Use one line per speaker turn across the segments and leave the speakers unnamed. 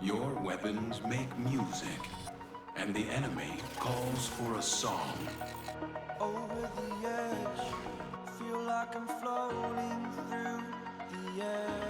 Your weapons make music, and the enemy calls for a song.
Over the edge, feel like I'm floating through the air.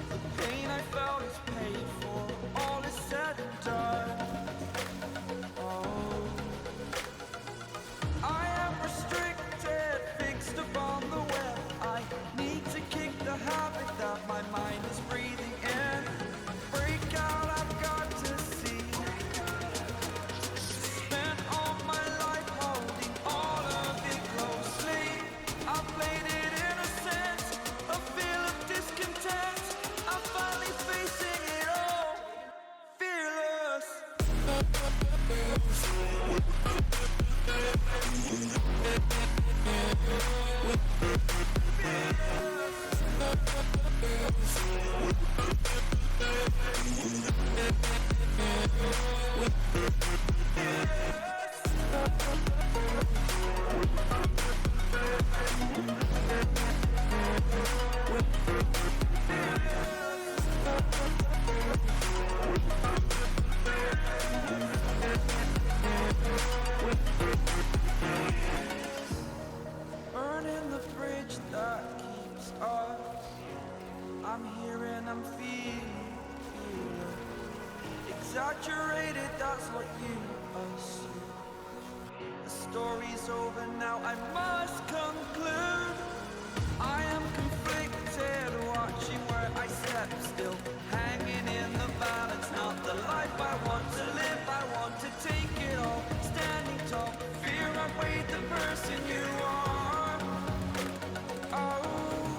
The pain I felt is paid for, all is said and done. Oh, I am restricted, fixed upon the web. I need to kick the habit that my mind is breathing in. Break out, I've got to see. Spent all my life holding all of it closely. I played it innocent, a feel of discontent. I'm finally facing it all, fearless. Burning the bridge that keeps us. I'm here and I'm feeling exaggerated, that's what you assume. The story's over now, I must conclude. I am conflicted, watching where I step still, hanging in the balance. Not the life I want to live, I want to take it all, standing tall. Fear I weighed the person you are. Oh,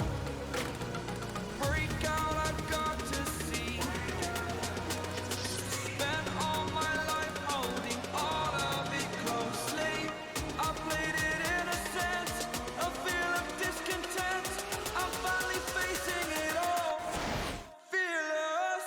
break out, I've got to see. Spent all my life holding all of it closely. I played it innocent, a feel of discontent. I'm finally facing it all, fearless.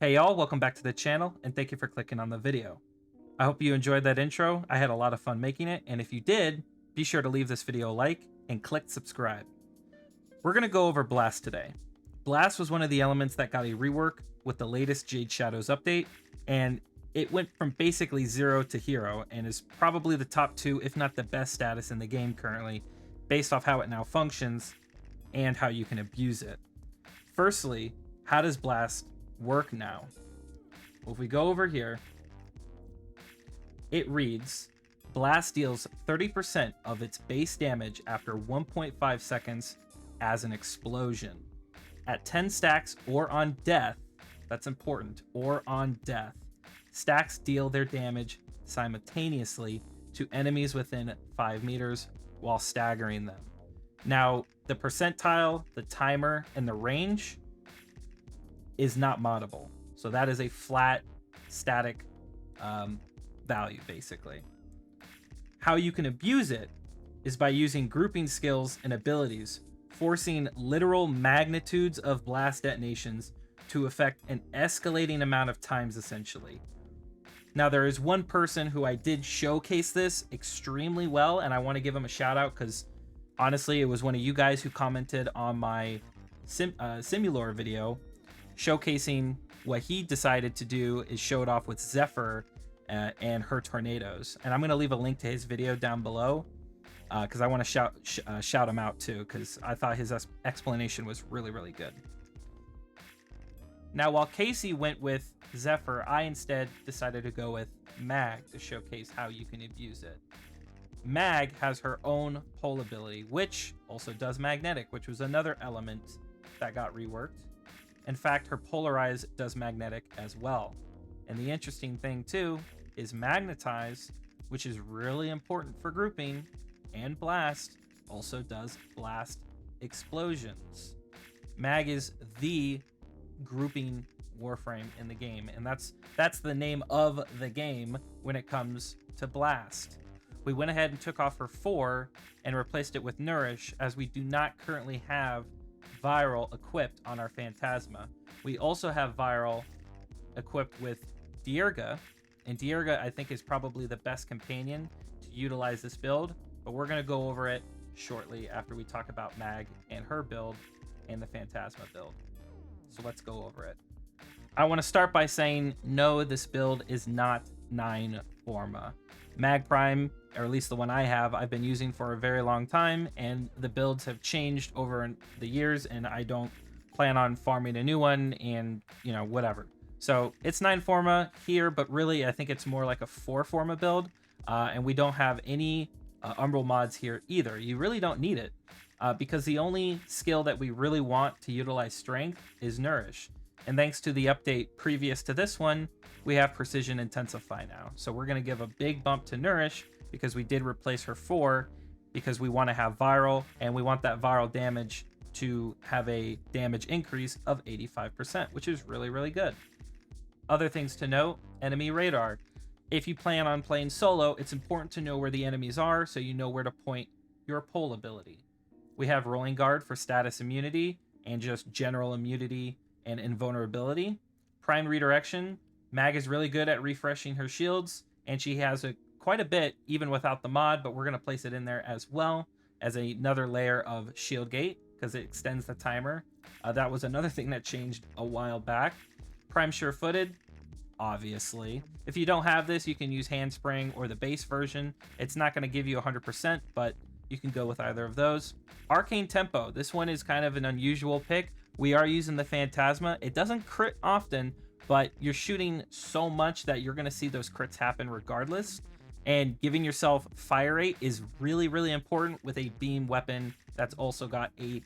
Hey y'all, welcome back to the channel, and thank you for clicking on the video. I hope you enjoyed that intro. I had a lot of fun making it, and if you did, be sure to leave this video a like and click subscribe. We're going to go over Blast today. Blast was one of the elements that got a rework with the latest Jade Shadows update, and it went from basically 0 to hero, and is probably the top 2, if not the best status in the game currently, based off how it now functions and how you can abuse it. Firstly, how does Blast work now? Well, if we go over here, it reads, Blast deals 30% of its base damage after 1.5 seconds as an explosion. At 10 stacks or on death, that's important, or on death, stacks deal their damage simultaneously to enemies within 5 meters while staggering them. Now, the percentile, the timer, and the range is not moddable. So that is a flat, static value, basically. How you can abuse it is by using grouping skills and abilities, forcing literal magnitudes of blast detonations to affect an escalating amount of times, essentially. Now, there is one person who I did showcase this extremely well, and I want to give him a shout out because honestly, it was one of you guys who commented on my Simulor video showcasing what he decided to do is show it off with Zephyr and her tornadoes. And I'm going to leave a link to his video down below because I want to shout him out too, because I thought his explanation was really, really good. Now, while Casey went with Zephyr, I instead decided to go with Mag to showcase how you can abuse it. Mag has her own pole ability, which also does magnetic, which was another element that got reworked. In fact, her polarize does magnetic as well. And the interesting thing too is magnetize, which is really important for grouping, and blast also does blast explosions. Mag is the grouping Warframe in the game, and that's the name of the game when it comes to blast. We went ahead and took off her 4 and replaced it with Nourish, as we do not currently have Viral equipped on our Phantasma. We also have Viral equipped with Dierga, and Dierga I think is probably the best companion to utilize this build, but we're going to go over it shortly after we talk about Mag and her build and the Phantasma build. So let's go over it. I want to start by saying no, this build is not 9 Forma. Mag Prime, or at least the one I have, I've been using for a very long time, and the builds have changed over the years, and I don't plan on farming a new one, and whatever. So it's 9 Forma here, but really I think it's more like a 4 Forma build, and we don't have any Umbral mods here either. You really don't need it, because the only skill that we really want to utilize strength is Nourish. And thanks to the update previous to this one, we have Precision Intensify now. So we're going to give a big bump to Nourish because we did replace her 4, because we want to have Viral, and we want that Viral damage to have a damage increase of 85%, which is really, really good. Other things to note, enemy radar. If you plan on playing solo, it's important to know where the enemies are so you know where to point your pole ability. We have Rolling Guard for status immunity and just general immunity and invulnerability. Prime Redirection. Mag is really good at refreshing her shields, and she has quite a bit even without the mod, but we're going to place it in there as well as another layer of shield gate because it extends the timer. That was another thing that changed a while back. Prime Sure-Footed, obviously. If you don't have this, you can use Handspring or the base version. It's not going to give you 100%, but you can go with either of those. Arcane Tempo. This one is kind of an unusual pick. We are using the Phantasma. It doesn't crit often, but you're shooting so much that you're going to see those crits happen regardless. And giving yourself fire rate is really, really important with a beam weapon that's also got a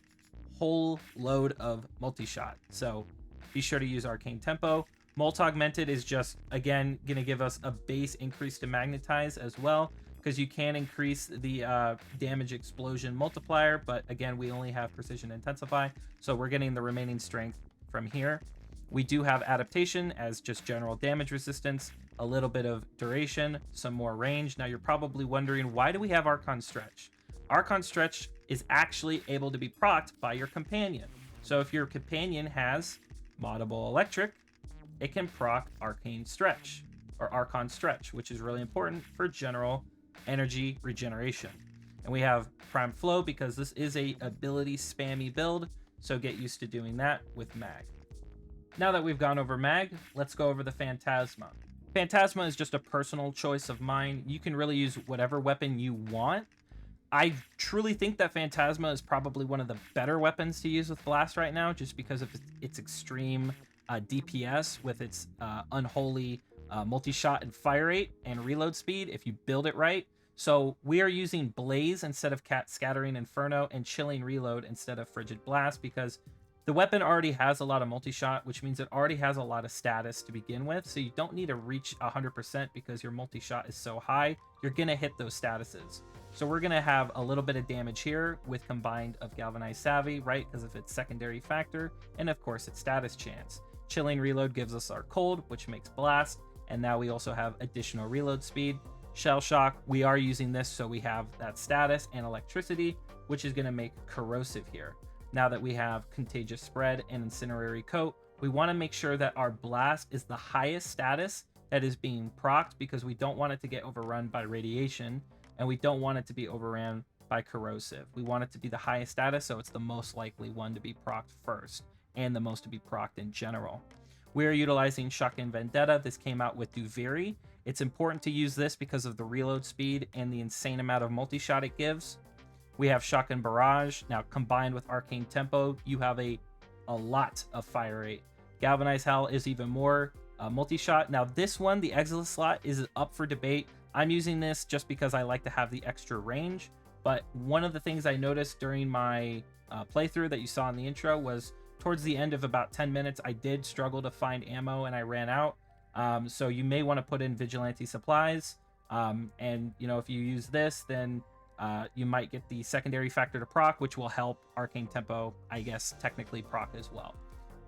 whole load of multi-shot. So be sure to use Arcane Tempo. Molt Augmented is just, again, going to give us a base increase to magnetize as well, because you can increase the damage explosion multiplier, but again, we only have Precision Intensify, so we're getting the remaining strength from here. We do have Adaptation as just general damage resistance, a little bit of duration, some more range. Now you're probably wondering, why do we have Archon Stretch? Archon Stretch is actually able to be procced by your companion. So if your companion has moddable Electric, it can proc Arcane Stretch, or Archon Stretch, which is really important for general energy regeneration. And we have Prime Flow because this is a ability spammy build, so get used to doing that with Mag. Now that we've gone over Mag, let's go over the Phantasma. Phantasma is just a personal choice of mine. You can really use whatever weapon you want. I truly think that Phantasma is probably one of the better weapons to use with Blast right now, just because of its extreme DPS with its unholy multi-shot and fire rate and reload speed if you build it right. So we are using Blaze instead of Scattering Inferno and Chilling Reload instead of Frigid Blast, because the weapon already has a lot of multi-shot, which means it already has a lot of status to begin with. So you don't need to reach 100% because your multi-shot is so high. You're going to hit those statuses. So we're going to have a little bit of damage here with combined of Galvanized Savvy, right? Because of its secondary factor, and of course its status chance. Chilling Reload gives us our cold, which makes Blast, and now we also have additional reload speed. Shell Shock, we are using this so we have that status and electricity, which is going to make corrosive here. Now that we have Contagious Spread and Incinerary Coat, we want to make sure that our Blast is the highest status that is being procced, because we don't want it to get overrun by Radiation, and we don't want it to be overrun by Corrosive. We want it to be the highest status, so it's the most likely one to be procced first, and the most to be procced in general. We are utilizing Shotgun Vendetta. This came out with Duviri. It's important to use this because of the reload speed and the insane amount of multi-shot it gives. We have Shotgun Barrage. Now, combined with Arcane Tempo, you have a lot of fire rate. Galvanize Hell is even more multi-shot. Now this one, the Exilus slot, is up for debate. I'm using this just because I like to have the extra range, but one of the things I noticed during my playthrough that you saw in the intro was towards the end of about 10 minutes, I did struggle to find ammo and I ran out. So you may want to put in Vigilante Supplies. And, you know, if you use this, then you might get the secondary factor to proc, which will help Arcane Tempo, I guess, technically proc as well.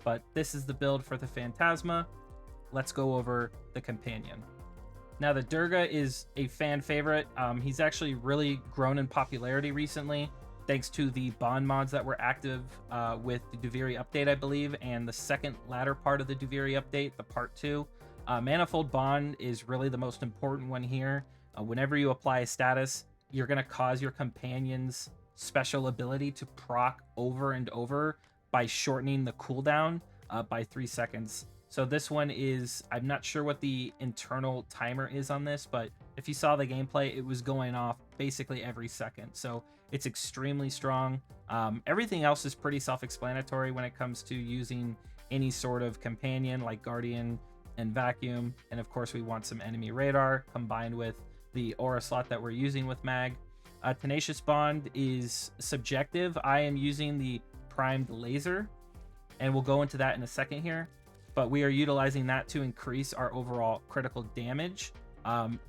But this is the build for the Phantasma. Let's go over the companion. Now, the Durga is a fan favorite. He's actually really grown in popularity recently, thanks to the bond mods that were active with the Duviri update, I believe, and the second latter part of the Duviri update, the part 2. Manifold Bond is really the most important one here. Whenever you apply a status, you're going to cause your companion's special ability to proc over and over by shortening the cooldown by 3 seconds. So this one is, I'm not sure what the internal timer is on this, but if you saw the gameplay, it was going off basically every second. So it's extremely strong. Everything else is pretty self-explanatory when it comes to using any sort of companion like Guardian and Vacuum. And of course, we want some enemy radar combined with the aura slot that we're using with Mag. Tenacious Bond is subjective. I am using the primed laser, and we'll go into that in a second here. But we are utilizing that to increase our overall critical damage,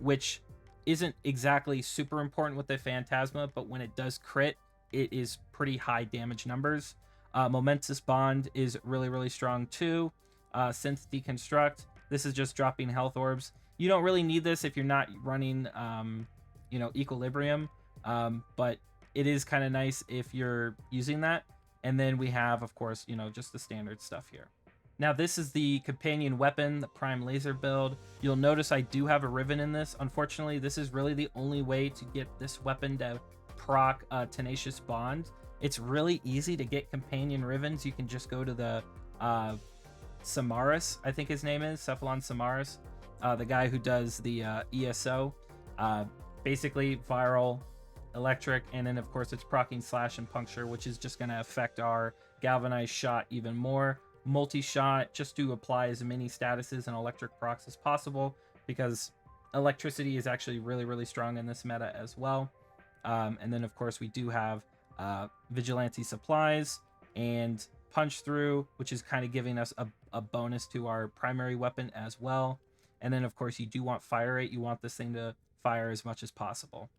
which isn't exactly super important with the Phantasma, but when it does crit, it is pretty high damage numbers. Momentous Bond is really strong too. Synth Deconstruct, this is just dropping health orbs. You don't really need this if you're not running, Equilibrium, but it is kind of nice if you're using that. And then we have, of course, just the standard stuff here. Now, this is the companion weapon, the Prime Laser build. You'll notice I do have a Riven in this. Unfortunately, this is really the only way to get this weapon to proc Tenacious Bond. It's really easy to get companion Rivens. You can just go to the Samaras, I think his name is, Cephalon Samaras, the guy who does the ESO. Basically, viral, electric, and then, of course, it's proccing Slash and Puncture, which is just going to affect our Galvanized Shot even more. Multi-shot, just to apply as many statuses and electric procs as possible, because electricity is actually really strong in this meta as well. And then of course we do have Vigilante Supplies and Punch Through, which is kind of giving us a bonus to our primary weapon as well. And then of course you do want fire rate. You want this thing to fire as much as possible.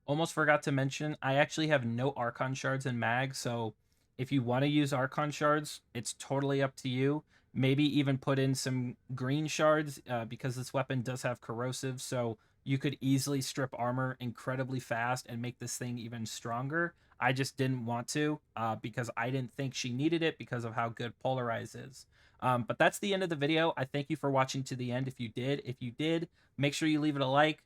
Almost forgot to mention, I actually have no Archon shards in Mag, so if you want to use Archon shards, it's totally up to you. Maybe even put in some green shards because this weapon does have corrosive, so you could easily strip armor incredibly fast and make this thing even stronger. I just didn't want to because I didn't think she needed it because of how good Polarize is. But that's the end of the video. I thank you for watching to the end if you did. If you did, make sure you leave it a like,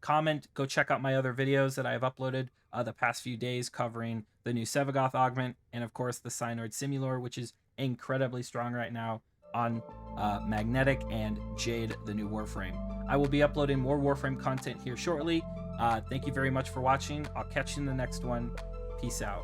comment, go check out my other videos that I have uploaded the past few days covering the new Sevagoth augment, and of course the Synoid Simulor, which is incredibly strong right now on Magnetic and Jade, the new Warframe. I will be uploading more Warframe content here shortly. Thank you very much for watching. I'll catch you in the next one. Peace out.